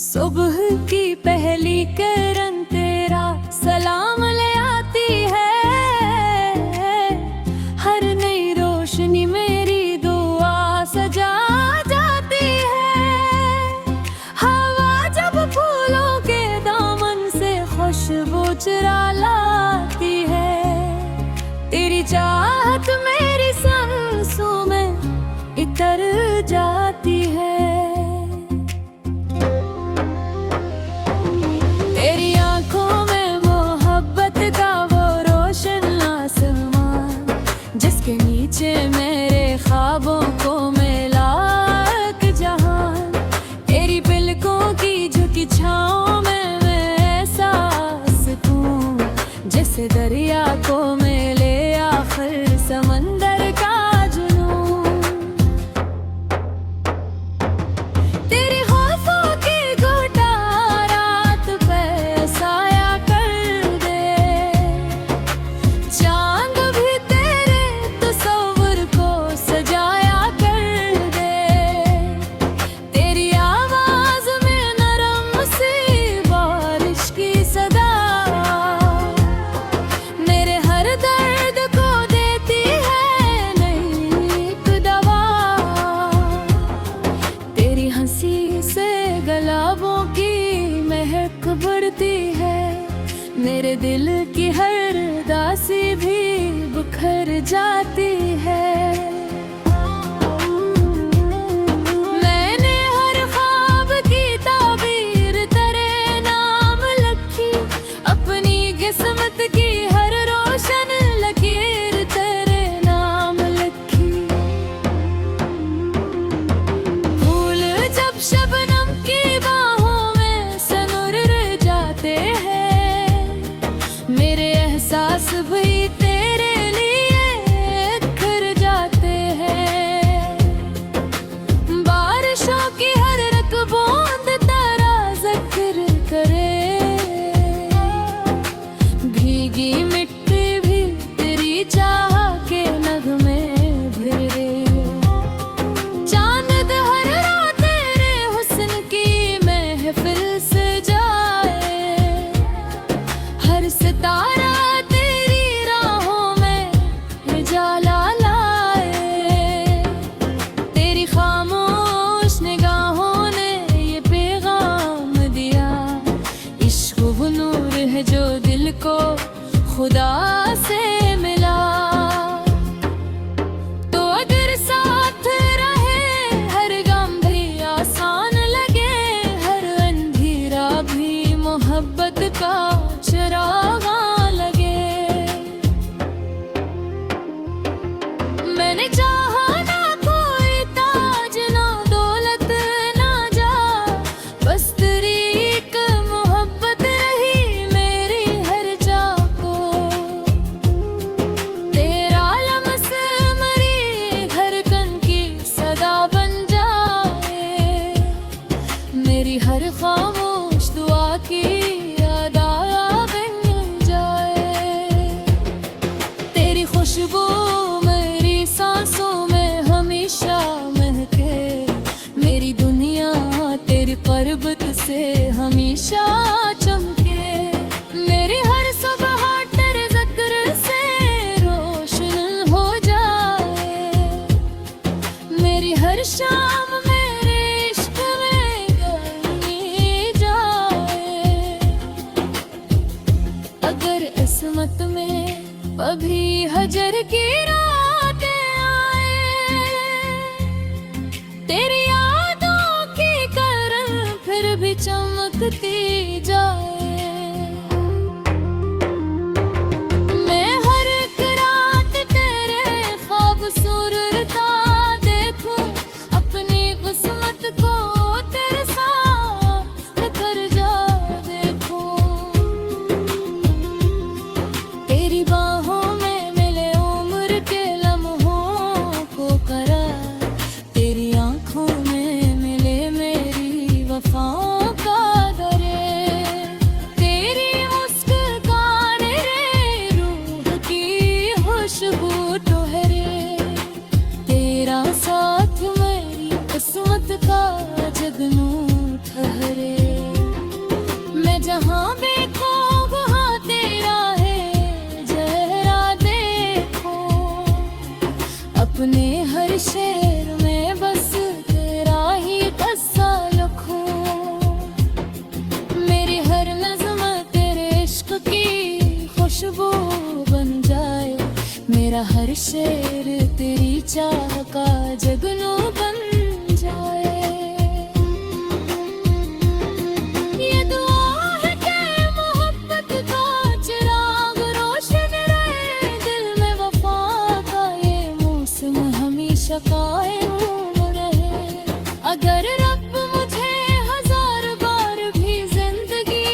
सुबह की पहली किरण तेरा सलाम ले आती है। हर नई रोशनी मेरी दुआ सजा जाती है। हवा जब फूलों के दामन से खुशबू चुरा लाती है। तेरी चाहत मेरी सांसों में इतर जाती है। तेरी आंखों में मोहब्बत का वो रोशन आसमान, जिसके नीचे मेरे ख्वाबों को मिला एक जहान। तेरी पलकों की झुकी छाँव में मैं ऐसा सुकून, जैसे दरिया को मिले आखिर समंदर का जुनून। तेरी ख्वाबों की घुटा रात पे साया कर दे। चांद भी तेरे तस्वीर को सजाया कर दे। तेरी आवाज में नरम सी बारिश की सदा मेरे हर दर्द को देती है नई एक दवा। तेरी हंसी से गुलाबों की महक बढ़ती है। मेरे दिल की हर दासी भी बिखर जाती है। मैंने हर ख्वाब की ताबीर तेरे नाम लिखी। अपनी किस्मत की हर रोशन लकीर तेरे नाम लिखी। फूल जब शबनम की बाहों में सनुर जाते हैं, मेरे एहसास भी तेरे लिए खिल जाते हैं। बारिशों की हर एक बूंद तेरा जिक्र करे। भीगी मिट्टी भी तेरी चाह के नगमे भरे। चांद हर रात तेरे हुस्न की महफिल से जाए। हर सितारा तेरी राहों में उजाला लाए। तेरी खामोश निगाहों ने ये पैगाम दिया। इश्क वो नूर है जो दिल को खुदा से मिला। तो अगर साथ रहे हर गम भी आसान लगे। हर अंधेरा भी मोहब्बत का चिरागा लगे। मैंने चाहा ना कोई ताज ना दौलत ना जा, बस तेरी एक मोहब्बत रही मेरी हर चाह को। तेरा लम्स मरी धड़कन की सदा बन जाए। मेरी हर खामोश दुआ की अदा बन जाए। तेरी खुशबू मेरी सांसों में हमेशा महके। मेरी दुनिया तेरी क़ुर्बत से हमेशा चमके। मेरी हर सुबह तेरे ज़िक्र से रोशन हो जाए। मेरी हर शाम मेरे इश्क में गई जाए। अगर किस्मत में कभी हजर की रातें आए, तेरी यादों की किरण फिर भी चमकती जाए। मैं हर एक रात तेरे ख्वाब सुरता देखूं। अपनी किस्मत को तेरे साथ कर जा देखूं। तेरी बाहों में मिले उम्र के लम्हों को करार। तेरी आंखों में मिले मेरी वफाओं का दरे। हर शेर तेरी चाह का जगनू बन जाए। ये दुआ है कि मोहब्बत का चिराग रोशन रहे दिल में, वफा का ये मौसम हमेशा कायम रहे। अगर रब मुझे हजार बार भी जिंदगी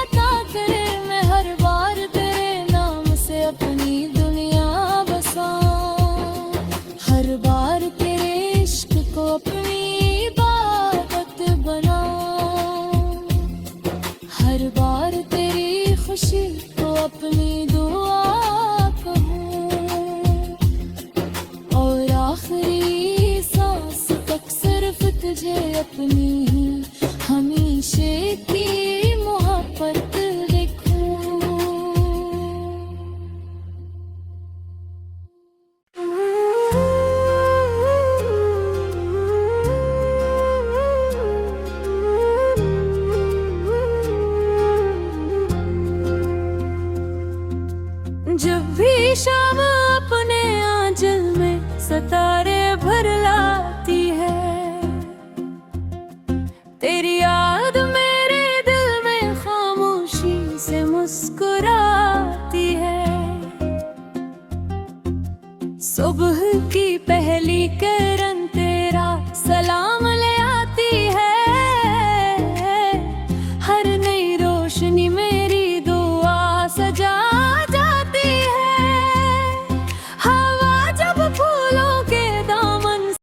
अता करे, मैं हर बार तेरे नाम से अपनी दुनिया बसाऊं। हर बार तेरे इश्क को अपनी इबादत बनाऊं। हर बार तेरी खुशी